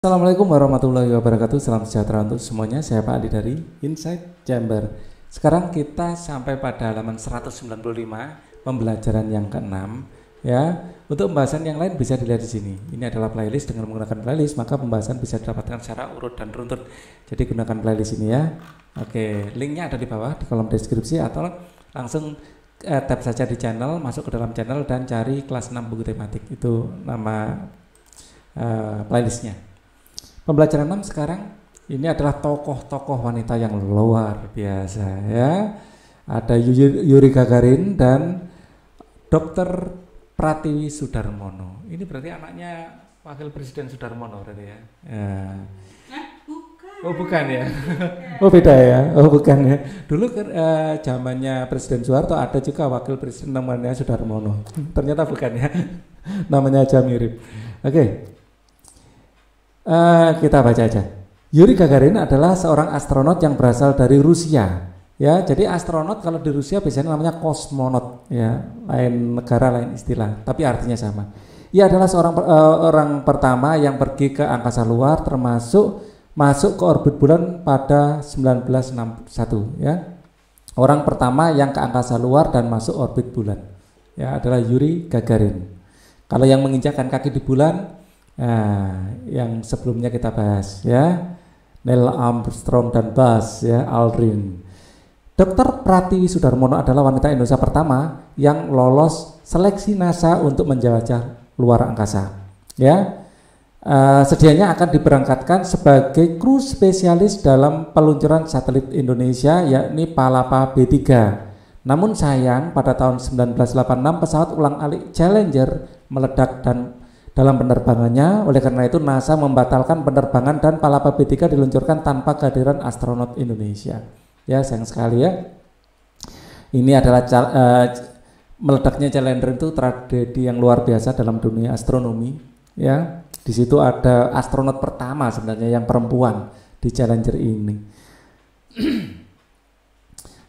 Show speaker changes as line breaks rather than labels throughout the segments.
Assalamualaikum warahmatullahi wabarakatuh. Salam sejahtera untuk semuanya. Saya Pak Adi dari Insight Jember. Sekarang kita sampai pada halaman 195, pembelajaran yang ke-6 ya. Untuk pembahasan yang lain bisa dilihat di sini. Ini adalah playlist. Dengan menggunakan playlist maka pembahasan bisa didapatkan secara urut dan runtut. Jadi gunakan playlist ini ya. Oke, linknya ada di bawah di kolom deskripsi atau langsung tap saja di channel, masuk ke dalam channel dan cari kelas 6 buku tematik. Itu nama playlistnya. Pembelajaran 6 sekarang ini adalah tokoh-tokoh wanita yang luar biasa ya. Ada Yuri Gagarin dan Dr. Pratiwi Sudarmono. Ini berarti anaknya Wakil Presiden Sudarmono berarti ya.
Bukan.
Oh bukan ya. Oh beda ya. Oh bukan ya. Dulu zamannya Presiden Soeharto ada juga Wakil Presiden namanya Sudarmono. Ternyata bukan ya. Namanya aja mirip. Oke. Kita baca aja. Yuri Gagarin adalah seorang astronot yang berasal dari Rusia. Ya, jadi astronot kalau di Rusia biasanya namanya kosmonot, ya, lain negara lain istilah, tapi artinya sama. Ia adalah seorang orang pertama yang pergi ke angkasa luar, termasuk masuk ke orbit bulan pada 1961. Ya, orang pertama yang ke angkasa luar dan masuk orbit bulan, ya, adalah Yuri Gagarin. Kalau yang menginjakkan kaki di bulan, nah, yang sebelumnya kita bahas ya, Neil Armstrong dan Buzz ya, Aldrin. Dr. Pratiwi Sudarmono adalah wanita Indonesia pertama yang lolos seleksi NASA untuk menjelajah luar angkasa. Ya, sedianya akan diberangkatkan sebagai kru spesialis dalam peluncuran satelit Indonesia, yakni Palapa B3. Namun sayang pada tahun 1986 pesawat ulang-alik Challenger meledak dan dalam penerbangannya, oleh karena itu NASA membatalkan penerbangan dan Palapa B3 diluncurkan tanpa kehadiran astronot Indonesia. Ya, sayang sekali ya. Ini adalah meledaknya Challenger itu tragedi yang luar biasa dalam dunia astronomi. Ya, di situ ada astronot pertama sebenarnya yang perempuan di Challenger ini.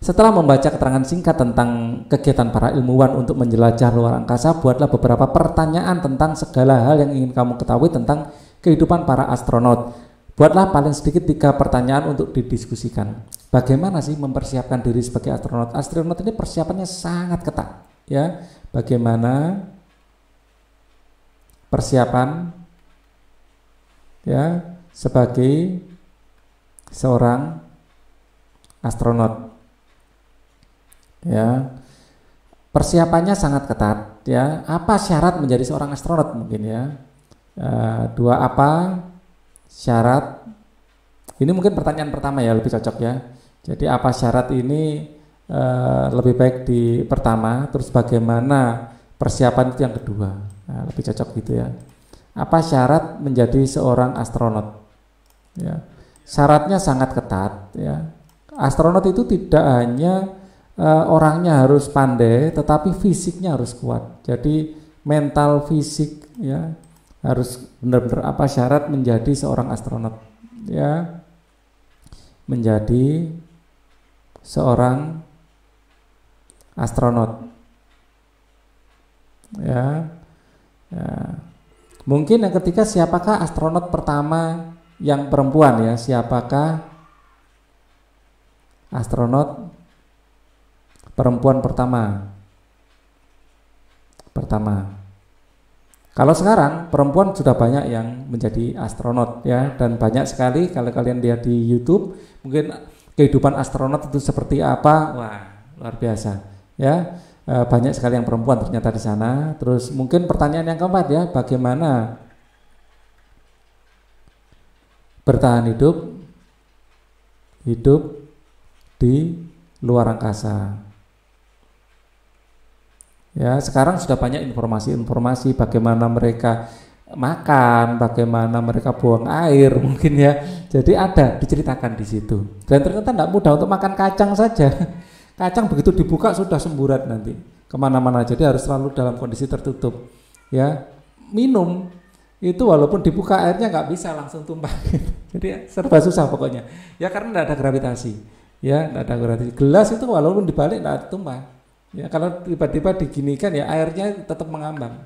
Setelah membaca keterangan singkat tentang kegiatan para ilmuwan untuk menjelajah luar angkasa, buatlah beberapa pertanyaan tentang segala hal yang ingin kamu ketahui tentang kehidupan para astronot. Buatlah paling sedikit 3 pertanyaan untuk didiskusikan. Bagaimana sih mempersiapkan diri sebagai astronot? Astronot ini persiapannya sangat ketat, ya. Bagaimana persiapan ya sebagai seorang astronot? Ya, persiapannya sangat ketat ya. Apa syarat menjadi seorang astronot mungkin ya? 2 apa syarat? Ini mungkin pertanyaan pertama ya, lebih cocok ya. Jadi apa syarat ini lebih baik di pertama, terus bagaimana persiapan itu yang kedua. Nah, lebih cocok gitu ya. Apa syarat menjadi seorang astronot? Ya, syaratnya sangat ketat ya. Astronot itu tidak hanya orangnya harus pandai, tetapi fisiknya harus kuat. Jadi mental fisik ya harus benar-benar. Apa syarat menjadi seorang astronot? Ya, menjadi seorang astronot. Ya, ya. Mungkin yang ketiga, siapakah astronot pertama yang perempuan ya? Siapakah astronot perempuan pertama? Kalau sekarang perempuan sudah banyak yang menjadi astronot ya, dan banyak sekali kalau kalian lihat di YouTube mungkin kehidupan astronot itu seperti apa. Wah, luar biasa ya. Banyak sekali yang perempuan ternyata di sana. Terus mungkin pertanyaan yang keempat ya, bagaimana bertahan hidup di luar angkasa. Ya, sekarang sudah banyak informasi bagaimana mereka makan, bagaimana mereka buang air mungkin ya. Jadi ada diceritakan di situ. Dan ternyata tidak mudah untuk makan kacang saja. Kacang begitu dibuka sudah semburat nanti kemana-mana. Jadi harus selalu dalam kondisi tertutup. Ya, minum itu walaupun dibuka airnya nggak bisa langsung tumpah. Jadi serba susah pokoknya. Ya karena tidak ada gravitasi. Ya, tidak ada gravitasi. Gelas itu walaupun dibalik tidak tumpah. Ya kalau tiba-tiba diginikan ya airnya tetap mengambang.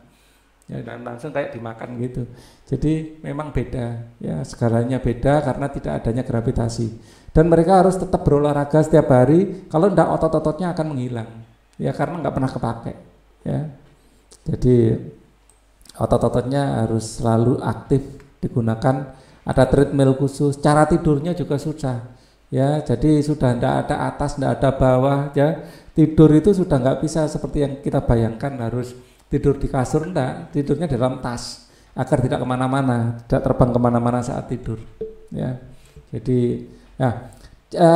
ya, dan langsung kayak dimakan gitu. Jadi memang beda, ya segalanya beda karena tidak adanya gravitasi. Dan mereka harus tetap berolahraga setiap hari. Kalau tidak, otot-ototnya akan menghilang, ya karena nggak pernah kepake. Ya, jadi otot-ototnya harus selalu aktif digunakan. Ada treadmill khusus. Cara tidurnya juga susah. Ya, jadi sudah tidak ada atas, tidak ada bawah. Ya, tidur itu sudah nggak bisa seperti yang kita bayangkan harus tidur di kasur, enggak, tidurnya dalam tas agar tidak kemana-mana, tidak terbang kemana-mana saat tidur. Ya, jadi ya,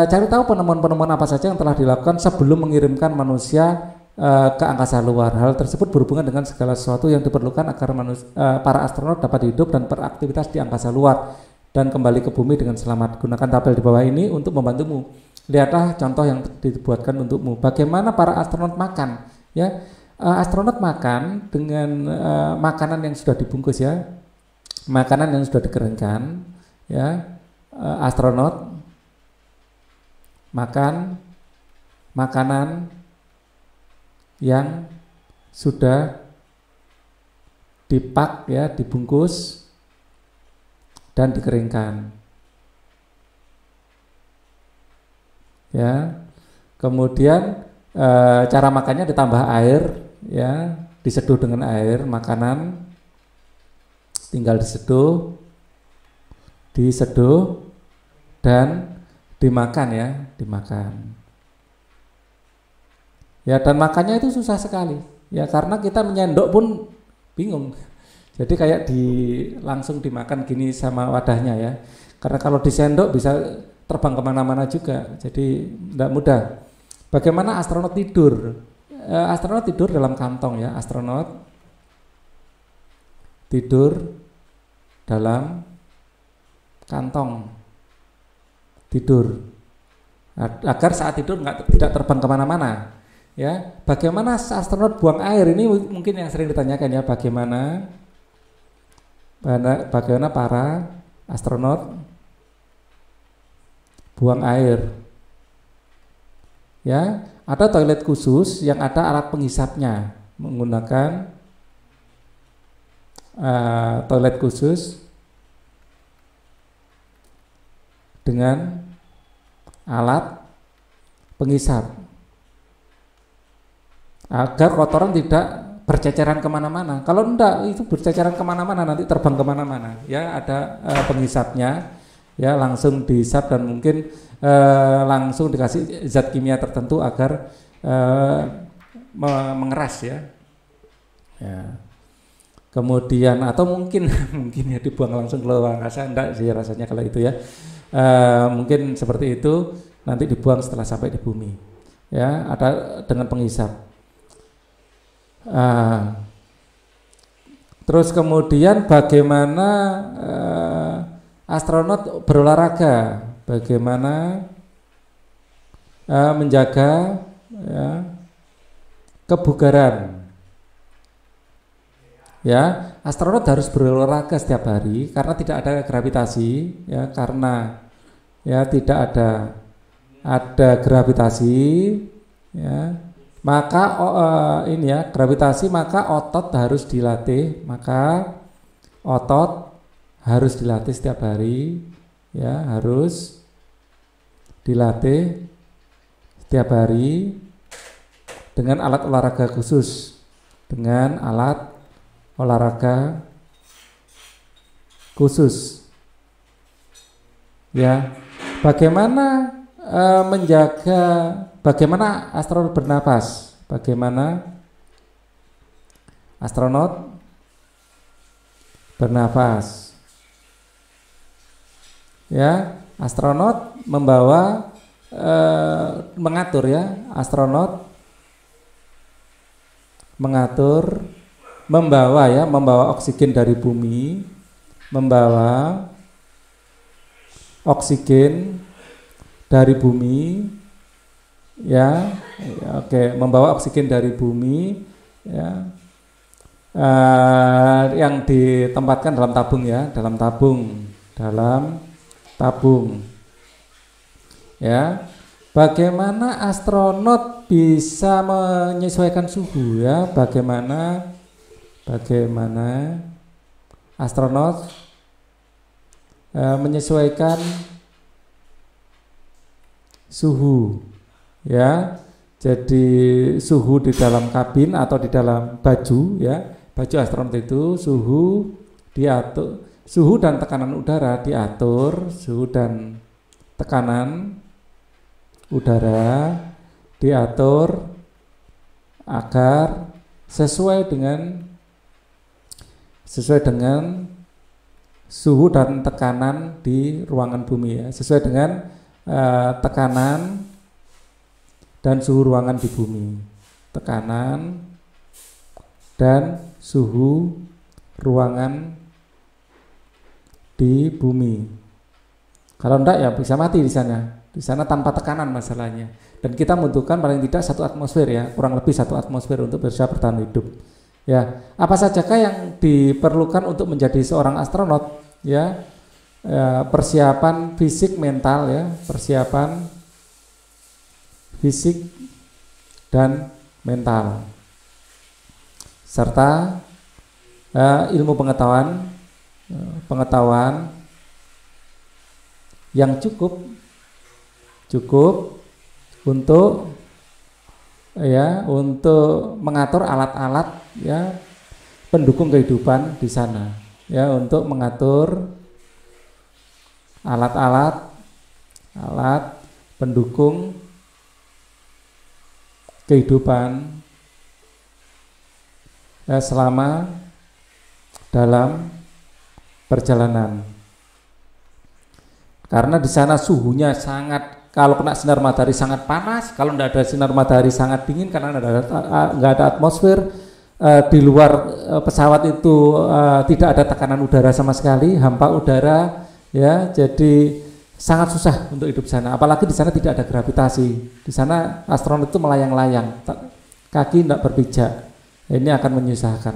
cari tahu penemuan-penemuan apa saja yang telah dilakukan sebelum mengirimkan manusia ke angkasa luar. Hal tersebut berhubungan dengan segala sesuatu yang diperlukan agar para astronot dapat hidup dan beraktivitas di angkasa luar dan kembali ke bumi dengan selamat. Gunakan tabel di bawah ini untuk membantumu. Lihatlah contoh yang dibuatkan untukmu. Bagaimana para astronot makan? Ya, astronot makan dengan makanan yang sudah dibungkus, ya, makanan yang sudah dikeringkan. Ya, astronot makan makanan yang sudah dipak, ya, dibungkus dan dikeringkan. Ya, kemudian cara makannya ditambah air, ya, diseduh dengan air. Makanan tinggal diseduh dan dimakan, ya, dimakan. Ya, dan makannya itu susah sekali, ya, karena kita menyendok pun bingung. Jadi kayak langsung dimakan gini sama wadahnya, ya. Karena kalau disendok bisa terbang kemana-mana juga, jadi tidak mudah. Bagaimana astronot tidur? Astronot tidur dalam kantong, ya. Astronot tidur dalam kantong tidur agar saat tidur tidak terbang kemana-mana. Ya, bagaimana astronot buang air? Ini mungkin yang sering ditanyakan, ya, bagaimana para astronot buang air. Ya, ada toilet khusus yang ada alat penghisapnya, menggunakan toilet khusus dengan alat penghisap agar kotoran tidak berceceran kemana-mana. Kalau enggak, itu berceceran kemana-mana, nanti terbang kemana-mana. Ya, ada penghisapnya, ya, langsung dihisap dan mungkin langsung dikasih zat kimia tertentu agar mengeras, ya. Ya. Kemudian atau mungkin mungkin ya dibuang langsung ke luar angkasa, enggak sih rasanya kalau itu, ya. Mungkin seperti itu, nanti dibuang setelah sampai di bumi. Ya, ada dengan penghisap. Terus kemudian bagaimana astronot berolahraga, bagaimana menjaga, ya, kebugaran. Ya, astronot harus berolahraga setiap hari karena tidak ada gravitasi, ya, karena, ya, tidak ada gravitasi, ya. Maka ini, ya, gravitasi, maka otot harus dilatih, setiap hari, ya, harus dilatih setiap hari dengan alat olahraga khusus, ya. Bagaimana bagaimana astronot bernapas? Bagaimana astronot bernapas? Ya, astronot mengatur, ya, astronot membawa oksigen dari bumi, membawa oksigen dari bumi, ya, oke, membawa oksigen dari bumi, ya, yang ditempatkan dalam tabung, ya, dalam tabung, ya. Bagaimana astronot bisa menyesuaikan suhu, ya, bagaimana Bagaimana astronot menyesuaikan suhu, ya. Jadi suhu di dalam kabin atau di dalam baju, ya, baju astronot itu suhu diatur, suhu dan tekanan udara diatur, suhu dan tekanan udara diatur agar sesuai dengan suhu dan tekanan di ruangan bumi, ya, sesuai dengan tekanan dan suhu ruangan di bumi, tekanan dan suhu ruangan di bumi. Kalau enggak ya bisa mati di sana. Di sana tanpa tekanan masalahnya. Dan kita membutuhkan paling tidak 1 atmosfer, ya, kurang lebih 1 atmosfer untuk bisa bertahan hidup. Ya, apa sajakah yang diperlukan untuk menjadi seorang astronot? Ya, persiapan fisik mental, ya, persiapan fisik dan mental, serta ilmu pengetahuan yang cukup untuk, ya, untuk mengatur alat-alat, ya, pendukung kehidupan di sana, ya, untuk mengatur alat pendukung kehidupan selama dalam perjalanan. Karena di sana suhunya sangat, kalau kena sinar matahari sangat panas, kalau tidak ada sinar matahari sangat dingin karena nggak ada atmosfer. Di luar pesawat itu tidak ada tekanan udara sama sekali, hampa udara, ya, jadi sangat susah untuk hidup di sana. Apalagi di sana tidak ada gravitasi. Di sana astronot itu melayang-layang, kaki tidak berpijak. Ini akan menyusahkan.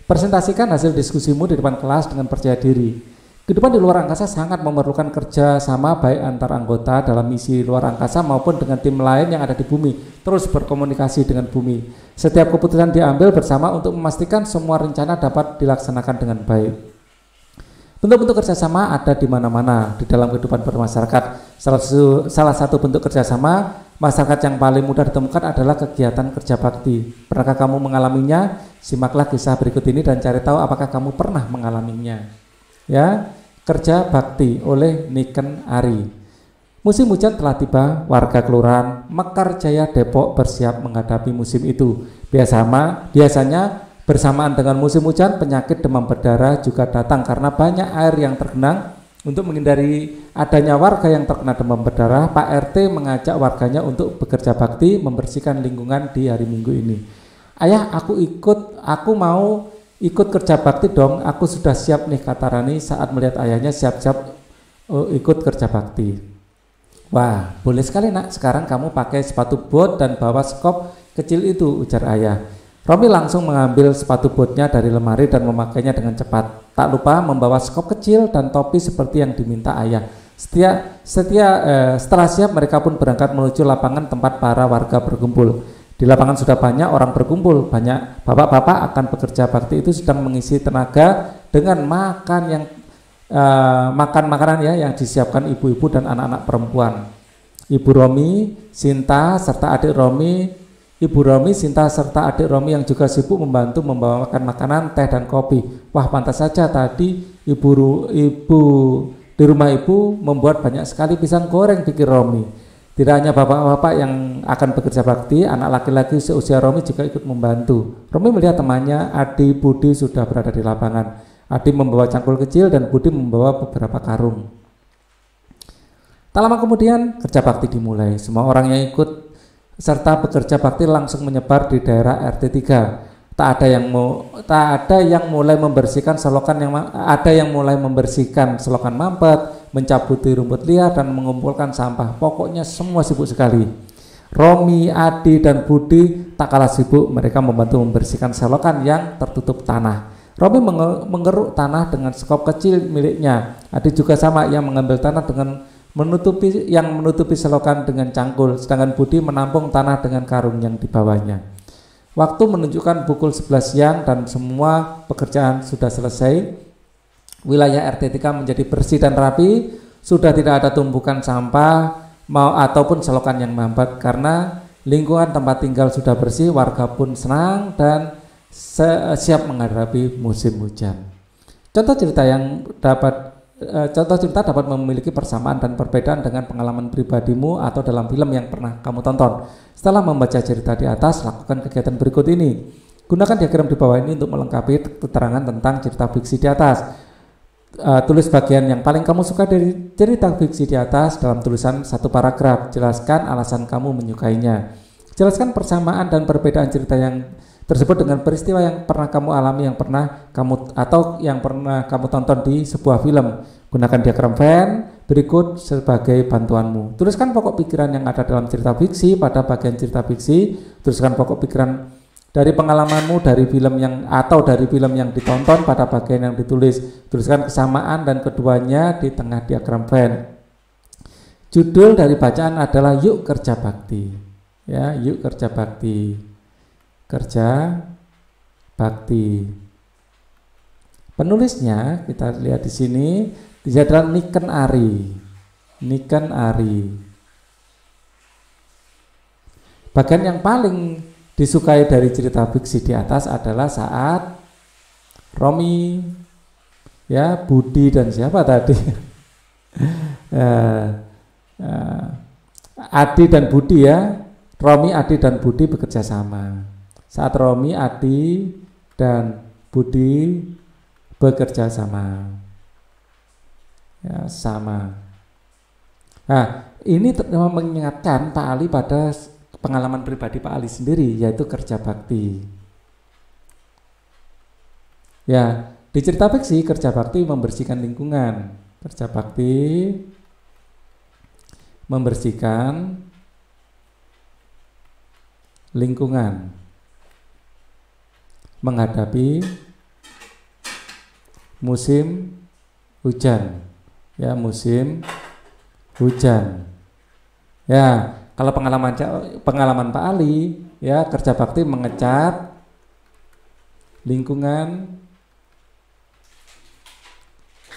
Presentasikan hasil diskusimu di depan kelas dengan percaya diri. Kehidupan di luar angkasa sangat memerlukan kerja sama baik antar anggota dalam misi luar angkasa maupun dengan tim lain yang ada di bumi. Terus berkomunikasi dengan bumi. Setiap keputusan diambil bersama untuk memastikan semua rencana dapat dilaksanakan dengan baik. Bentuk-bentuk kerjasama ada di mana-mana di dalam kehidupan bermasyarakat. Salah satu bentuk kerjasama masyarakat yang paling mudah ditemukan adalah kegiatan kerja bakti. Pernahkah kamu mengalaminya? Simaklah kisah berikut ini dan cari tahu apakah kamu pernah mengalaminya. Ya, kerja bakti oleh Niken Ari. Musim hujan telah tiba, warga kelurahan Mekarjaya Depok bersiap menghadapi musim itu. Biasanya bersamaan dengan musim hujan, penyakit demam berdarah juga datang karena banyak air yang tergenang. Untuk menghindari adanya warga yang terkena demam berdarah, Pak RT mengajak warganya untuk bekerja bakti membersihkan lingkungan di hari Minggu ini. Ayah, aku mau ikut kerja bakti dong, aku sudah siap nih, kata Rani saat melihat ayahnya siap-siap ikut kerja bakti. Wah, boleh sekali nak, sekarang kamu pakai sepatu bot dan bawa skop kecil itu, ujar ayah. Romi langsung mengambil sepatu botnya dari lemari dan memakainya dengan cepat. Tak lupa membawa skop kecil dan topi seperti yang diminta ayah. Setelah siap, mereka pun berangkat menuju lapangan tempat para warga berkumpul. Di lapangan sudah banyak orang berkumpul. Banyak bapak-bapak akan bekerja bakti itu sedang mengisi tenaga dengan makan makanan ya yang disiapkan ibu-ibu dan anak-anak perempuan. Ibu Romi, Sinta serta adik Romi yang juga sibuk membantu membawa makanan, teh dan kopi. Wah, pantas saja tadi ibu di rumah ibu membuat banyak sekali pisang goreng, pikir Romi. Tidak hanya bapak-bapak yang akan bekerja bakti, anak laki-laki seusia Romi juga ikut membantu. Romi melihat temannya Adi Budi sudah berada di lapangan. Adi membawa cangkul kecil dan Budi membawa beberapa karung. Tak lama kemudian kerja bakti dimulai. Semua orang yang ikut serta bekerja bakti langsung menyebar di daerah RT 3. Tak ada yang mulai membersihkan selokan mampet, mencabuti rumput liar dan mengumpulkan sampah. Pokoknya semua sibuk sekali. Romi, Adi dan Budi tak kalah sibuk. Mereka membantu membersihkan selokan yang tertutup tanah. Romi mengeruk tanah dengan skop kecil miliknya. Adi juga sama, yang mengambil tanah dengan menutupi selokan dengan cangkul, sedangkan Budi menampung tanah dengan karung yang dibawanya. Waktu menunjukkan pukul 11 siang dan semua pekerjaan sudah selesai. Wilayah RT 3 menjadi bersih dan rapi, sudah tidak ada tumpukan sampah ataupun selokan yang mambat karena lingkungan tempat tinggal sudah bersih. Warga pun senang dan siap menghadapi musim hujan. Contoh cerita dapat memiliki persamaan dan perbedaan dengan pengalaman pribadimu atau dalam film yang pernah kamu tonton. Setelah membaca cerita di atas, lakukan kegiatan berikut ini. Gunakan diagram di bawah ini untuk melengkapi keterangan tentang cerita fiksi di atas. Tulis bagian yang paling kamu suka dari cerita fiksi di atas dalam tulisan satu paragraf. Jelaskan alasan kamu menyukainya. Jelaskan persamaan dan perbedaan cerita yang tersebut dengan peristiwa yang pernah kamu alami, yang pernah kamu tonton di sebuah film. Gunakan diagram Venn berikut sebagai bantuanmu. Tuliskan pokok pikiran yang ada dalam cerita fiksi pada bagian cerita fiksi. Tuliskan pokok pikiran dari pengalamanmu dari film yang ditonton pada bagian yang ditulis. Tuliskan kesamaan dan keduanya di tengah diagram Venn. Judul dari bacaan adalah Yuk Kerja Bakti. Ya, yuk kerja bakti. Kerja bakti. Penulisnya kita lihat di sini, dia adalah Niken Ari. Niken Ari. Bagian yang paling disukai dari cerita fiksi di atas adalah saat Romi, ya, Budi dan siapa tadi? Adi dan Budi, ya. Romi, Adi dan Budi bekerja sama. Saat Romi, Adi dan Budi bekerja sama, ya, sama. Nah, ini mengingatkan Pak Ali pada pengalaman pribadi Pak Ali sendiri, yaitu kerja bakti. Ya, di cerita fiksi kerja bakti membersihkan lingkungan. Kerja bakti membersihkan lingkungan menghadapi musim hujan, ya, musim hujan. Ya, kalau pengalaman Pak Ali, ya, kerja bakti mengecat lingkungan,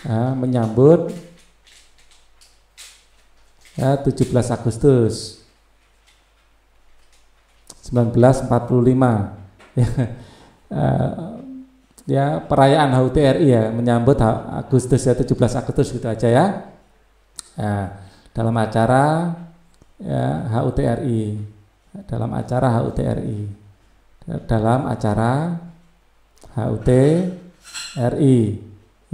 ya, menyambut, ya, 17 Agustus 1945, ya, ya, perayaan HUT RI, ya, menyambut Agustus, ya, 17 Agustus gitu aja, ya. Dalam acara, ya, HUT RI, dalam acara HUT RI, dalam acara HUT RI,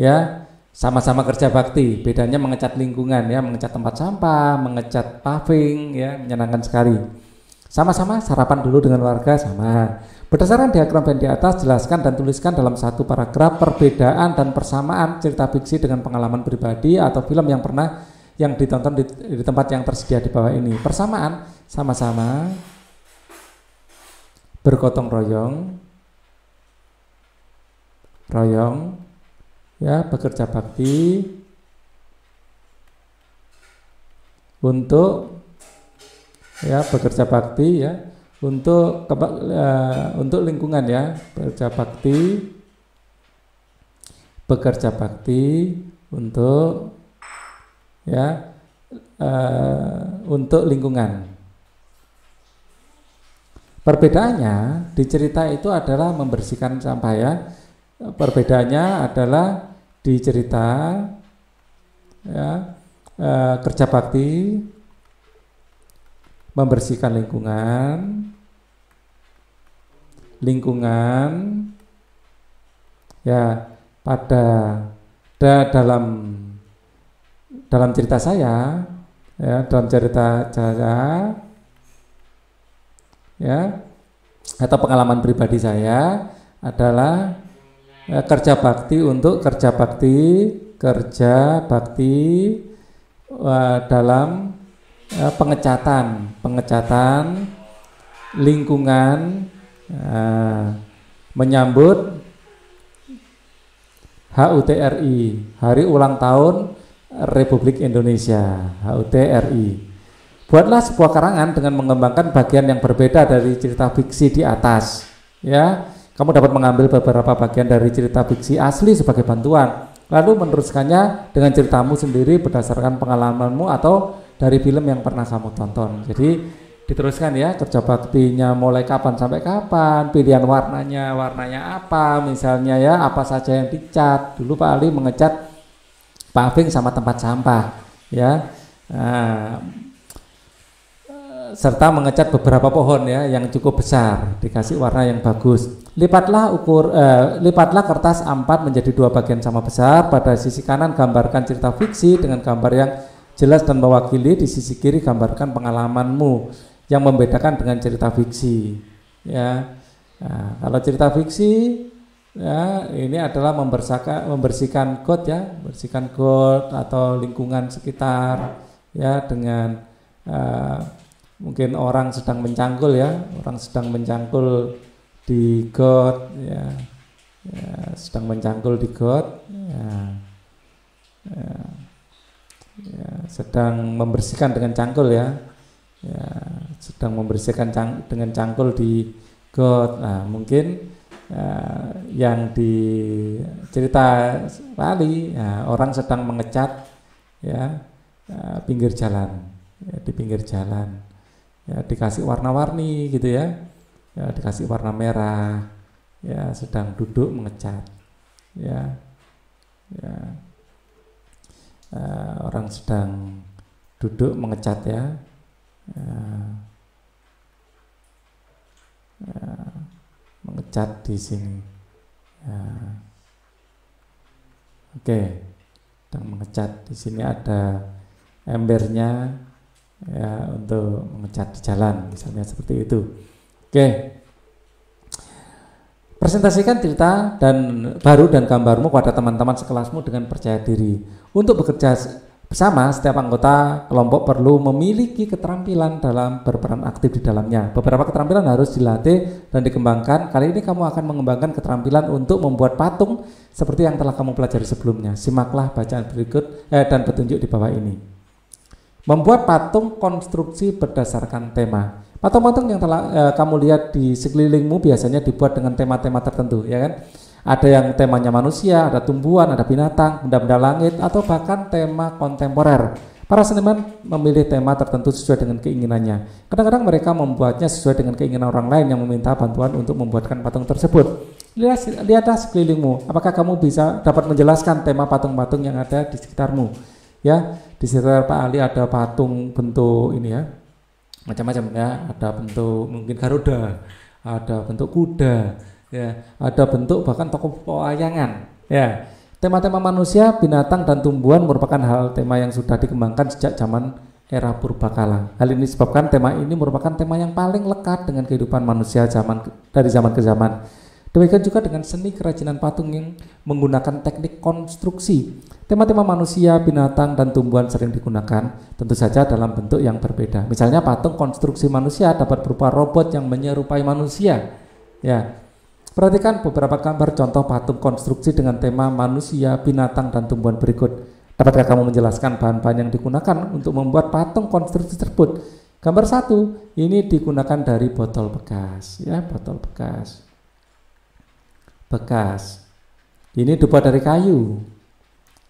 ya, sama-sama kerja bakti. Bedanya mengecat lingkungan, ya, mengecat tempat sampah, mengecat paving, ya, menyenangkan sekali. Sama-sama sarapan dulu dengan warga, sama. Berdasarkan diagram Venn di atas, jelaskan dan tuliskan dalam satu paragraf perbedaan dan persamaan cerita fiksi dengan pengalaman pribadi atau film yang ditonton di tempat yang tersedia di bawah ini. Persamaan, sama-sama bergotong royong, ya, bekerja bakti untuk, ya, bekerja bakti, ya, untuk lingkungan, ya, bekerja bakti untuk, ya, untuk lingkungan. Perbedaannya di cerita itu adalah membersihkan sampah, ya. Perbedaannya adalah di cerita, ya, kerja bakti membersihkan lingkungan, ya, dalam cerita saya, ya, ya, atau pengalaman pribadi saya adalah, ya, kerja bakti dalam, ya, pengecatan lingkungan, menyambut HUT RI, Hari Ulang Tahun Republik Indonesia, HUT RI. Buatlah sebuah karangan dengan mengembangkan bagian yang berbeda dari cerita fiksi di atas. ya. Kamu dapat mengambil beberapa bagian dari cerita fiksi asli sebagai bantuan, lalu meneruskannya dengan ceritamu sendiri berdasarkan pengalamanmu atau dari film yang pernah kamu tonton. Jadi diteruskan ya, kerja baktinya mulai kapan sampai kapan, pilihan warnanya apa, misalnya ya apa saja yang dicat. Dulu Pak Ali mengecat paving sama tempat sampah, ya. Serta mengecat beberapa pohon ya yang cukup besar, dikasih warna yang bagus. Lipatlah kertas A4 menjadi 2 bagian sama besar. Pada sisi kanan gambarkan cerita fiksi dengan gambar yang jelas dan mewakili. Di sisi kiri gambarkan pengalamanmu yang membedakan dengan cerita fiksi. Ya, nah, kalau cerita fiksi ya ini adalah membersihkan got ya, bersihkan got atau lingkungan sekitar ya dengan mungkin orang sedang mencangkul ya, orang sedang mencangkul di got ya, sedang mencangkul di got ya, sedang membersihkan dengan cangkul ya, sedang membersihkan dengan cangkul di got. Nah mungkin yang di cerita Bali ya, orang sedang mengecat ya pinggir jalan ya, di pinggir jalan. Ya, dikasih warna-warni gitu ya, dikasih warna merah, ya sedang duduk mengecat, ya, orang sedang duduk mengecat ya, mengecat di sini, oke, sedang mengecat di sini ada embernya. Ya untuk mengecat di jalan misalnya seperti itu. Oke, presentasikan cerita baru dan gambarmu pada teman-teman sekelasmu dengan percaya diri. Untuk bekerja bersama, setiap anggota kelompok perlu memiliki keterampilan dalam berperan aktif di dalamnya. Beberapa keterampilan harus dilatih dan dikembangkan. Kali ini kamu akan mengembangkan keterampilan untuk membuat patung seperti yang telah kamu pelajari sebelumnya. Simaklah bacaan berikut dan petunjuk di bawah ini. Membuat patung konstruksi berdasarkan tema. Patung-patung yang telah kamu lihat di sekelilingmu biasanya dibuat dengan tema-tema tertentu, ya kan? Ada yang temanya manusia, ada tumbuhan, ada binatang, benda-benda langit, atau bahkan tema kontemporer. Para seniman memilih tema tertentu sesuai dengan keinginannya. Kadang-kadang mereka membuatnya sesuai dengan keinginan orang lain yang meminta bantuan untuk membuatkan patung tersebut. Lihatlah sekelilingmu. Apakah kamu dapat menjelaskan tema patung-patung yang ada di sekitarmu? Ya, di sekitar Pak Ali ada patung bentuk ini ya, macam-macam ya, ada bentuk mungkin Garuda, ada bentuk kuda, ya, ada bentuk bahkan tokoh pewayangan. Ya, tema-tema manusia, binatang dan tumbuhan merupakan hal tema yang sudah dikembangkan sejak zaman era purbakala. Hal ini disebabkan tema ini merupakan tema yang paling lekat dengan kehidupan manusia dari zaman ke zaman. Demikian juga dengan seni kerajinan patung yang menggunakan teknik konstruksi. Tema-tema manusia, binatang, dan tumbuhan sering digunakan, tentu saja dalam bentuk yang berbeda. Misalnya patung konstruksi manusia dapat berupa robot yang menyerupai manusia. Ya, perhatikan beberapa gambar contoh patung konstruksi dengan tema manusia, binatang, dan tumbuhan berikut. Dapatkah kamu menjelaskan bahan-bahan yang digunakan untuk membuat patung konstruksi tersebut? Gambar 1, ini digunakan dari botol bekas. Ya, botol bekas. Ini dibuat dari kayu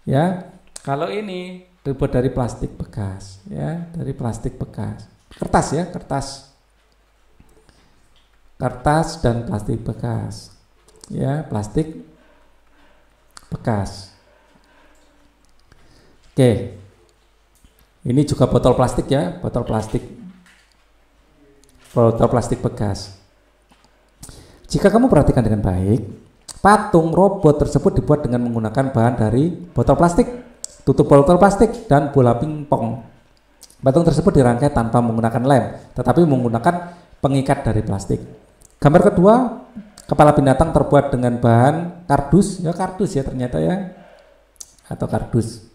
ya, kalau ini dibuat dari plastik bekas ya, dari plastik bekas, kertas ya, kertas dan plastik bekas ya, plastik bekas. Oke, ini juga botol plastik ya, botol plastik bekas. Jika kamu perhatikan dengan baik, patung robot tersebut dibuat dengan menggunakan bahan dari botol plastik, tutup botol plastik, dan bola pingpong. Patung tersebut dirangkai tanpa menggunakan lem, tetapi menggunakan pengikat dari plastik. Gambar kedua, kepala binatang terbuat dengan bahan kardus ya ternyata ya, atau kardus.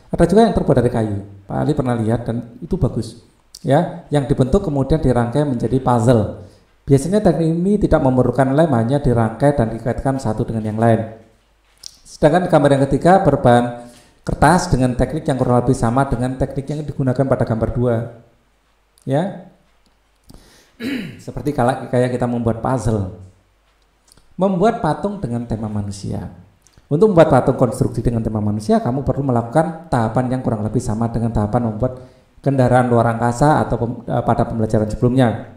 Ada juga yang terbuat dari kayu. Pak Ali pernah lihat dan itu bagus. Ya, yang dibentuk kemudian dirangkai menjadi puzzle. Biasanya teknik ini tidak memerlukan lem, hanya dirangkai dan dikaitkan satu dengan yang lain. Sedangkan gambar yang ketiga berbahan kertas dengan teknik yang kurang lebih sama dengan teknik yang digunakan pada gambar 2. Ya. Seperti kayak kita membuat puzzle, membuat patung dengan tema manusia. Untuk membuat patung konstruksi dengan tema manusia, kamu perlu melakukan tahapan yang kurang lebih sama dengan tahapan membuat kendaraan luar angkasa atau pada pembelajaran sebelumnya.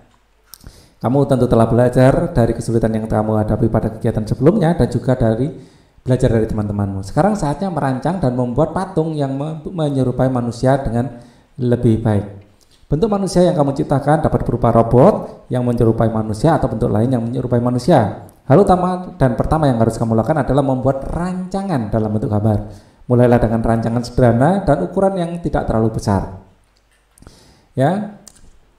Kamu tentu telah belajar dari kesulitan yang kamu hadapi pada kegiatan sebelumnya dan juga belajar dari teman-temanmu. Sekarang saatnya merancang dan membuat patung yang menyerupai manusia dengan lebih baik. Bentuk manusia yang kamu ciptakan dapat berupa robot yang menyerupai manusia atau bentuk lain yang menyerupai manusia. Hal utama dan pertama yang harus kamu lakukan adalah membuat rancangan dalam bentuk gambar. Mulailah dengan rancangan sederhana dan ukuran yang tidak terlalu besar. Ya,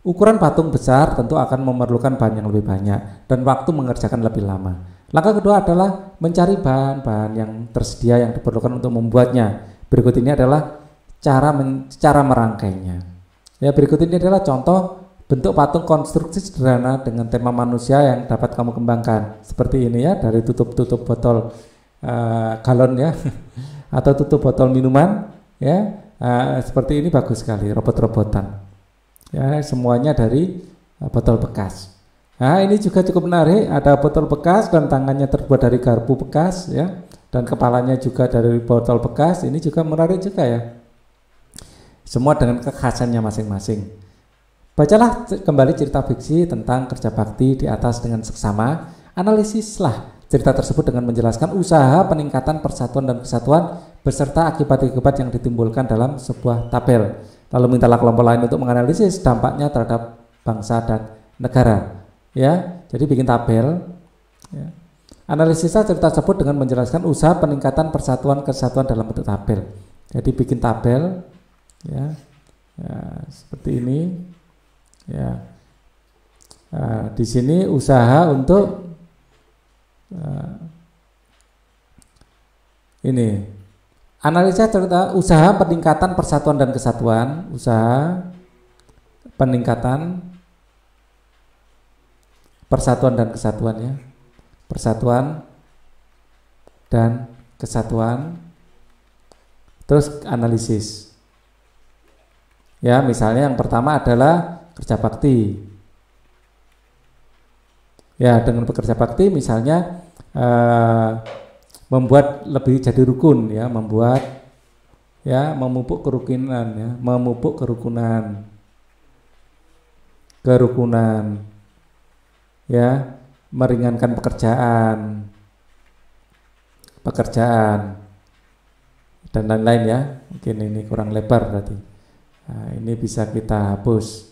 ukuran patung besar tentu akan memerlukan bahan yang lebih banyak dan waktu mengerjakan lebih lama. Langkah kedua adalah mencari bahan-bahan yang tersedia yang diperlukan untuk membuatnya. Berikut ini adalah cara merangkainya. Ya, berikut ini adalah contoh bentuk patung konstruksi sederhana dengan tema manusia yang dapat kamu kembangkan. Seperti ini ya, dari tutup botol galon ya, atau tutup botol minuman ya. Seperti ini bagus sekali, robot-robotan. Ya, semuanya dari botol bekas. Nah, ini juga cukup menarik, ada botol bekas dan tangannya terbuat dari garpu bekas ya, dan kepalanya juga dari botol bekas. Ini juga menarik juga ya. Semua dengan kekhasannya masing-masing. Bacalah kembali cerita fiksi tentang kerja bakti di atas dengan seksama. Analisislah cerita tersebut dengan menjelaskan usaha peningkatan persatuan dan kesatuan beserta akibat-akibat yang ditimbulkan dalam sebuah tabel. Lalu mintalah kelompok lain untuk menganalisis dampaknya terhadap bangsa dan negara. Ya, jadi bikin tabel. Ya. Analisislah cerita tersebut dengan menjelaskan usaha peningkatan persatuan kesatuan dalam bentuk tabel. Jadi bikin tabel. Ya, seperti ini ya. Di sini usaha untuk ini analisa cerita usaha peningkatan persatuan dan kesatuan, usaha peningkatan persatuan dan kesatuan ya, persatuan dan kesatuan, terus analisis. Ya, misalnya yang pertama adalah kerja bakti. Ya, dengan bekerja bakti misalnya membuat lebih jadi rukun ya, membuat ya, memupuk kerukunan ya, memupuk kerukunan ya, meringankan pekerjaan dan lain-lain ya. Mungkin ini kurang lebar berarti. Nah, ini bisa kita hapus.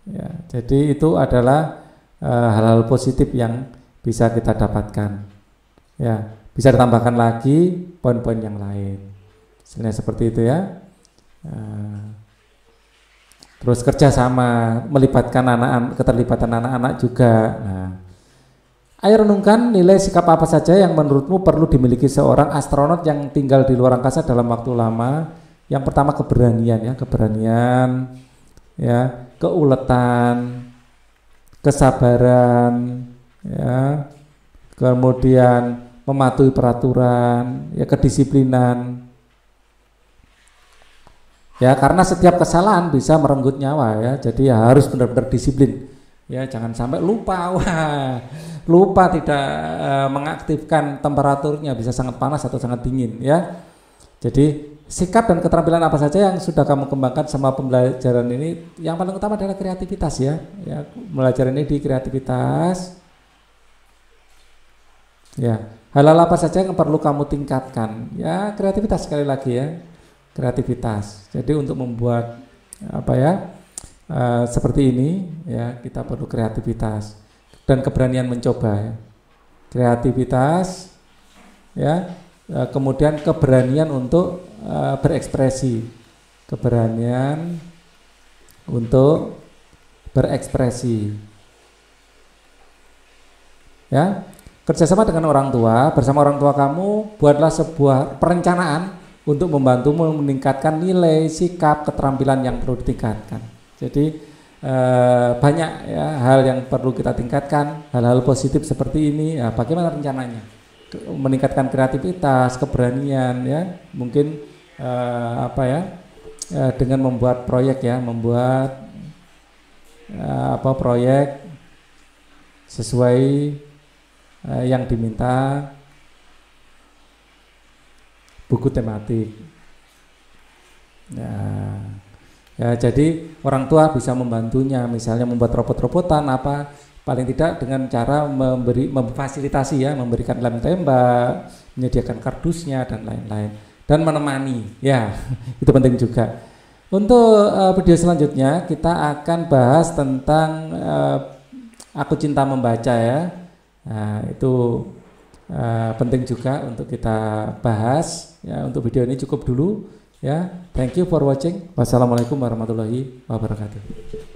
Ya, jadi itu adalah hal-hal positif yang bisa kita dapatkan. Ya, bisa ditambahkan lagi poin-poin yang lain. Misalnya seperti itu ya. Terus kerjasama, melibatkan keterlibatan anak-anak juga. Nah, ayo renungkan nilai sikap apa saja yang menurutmu perlu dimiliki seorang astronot yang tinggal di luar angkasa dalam waktu lama. Yang pertama keberanian ya, keuletan, kesabaran ya, kemudian mematuhi peraturan ya, kedisiplinan ya, karena setiap kesalahan bisa merenggut nyawa ya, jadi ya harus benar-benar disiplin ya, jangan sampai lupa tidak mengaktifkan temperaturnya, bisa sangat panas atau sangat dingin ya. Jadi sikap dan keterampilan apa saja yang sudah kamu kembangkan sama pembelajaran ini, yang paling utama adalah kreativitas ya. Ya, belajar ini di kreativitas. Ya, hal-hal apa saja yang perlu kamu tingkatkan? Ya, kreativitas sekali lagi ya, kreativitas. Jadi untuk membuat apa ya, seperti ini ya, kita perlu kreativitas dan keberanian mencoba. Ya. Kreativitas, ya. Kemudian keberanian untuk berekspresi, keberanian untuk berekspresi, ya. Kerjasama dengan orang tua, bersama orang tua kamu buatlah sebuah perencanaan untuk membantumu meningkatkan nilai, sikap, keterampilan yang perlu ditingkatkan. Jadi banyak ya hal yang perlu kita tingkatkan, hal-hal positif seperti ini. Ya, bagaimana rencananya? Meningkatkan kreativitas, keberanian ya, mungkin dengan membuat proyek ya, membuat proyek sesuai yang diminta, buku tematik. Ya, jadi orang tua bisa membantunya, misalnya membuat robot-robotan apa, paling tidak dengan cara memfasilitasi ya, memberikan lem tembak, menyediakan kardusnya dan lain-lain, dan menemani. Ya, itu penting juga. Untuk video selanjutnya kita akan bahas tentang Aku Cinta Membaca ya. Nah, itu penting juga untuk kita bahas ya. Untuk video ini cukup dulu ya. Thank you for watching. Wassalamualaikum warahmatullahi wabarakatuh.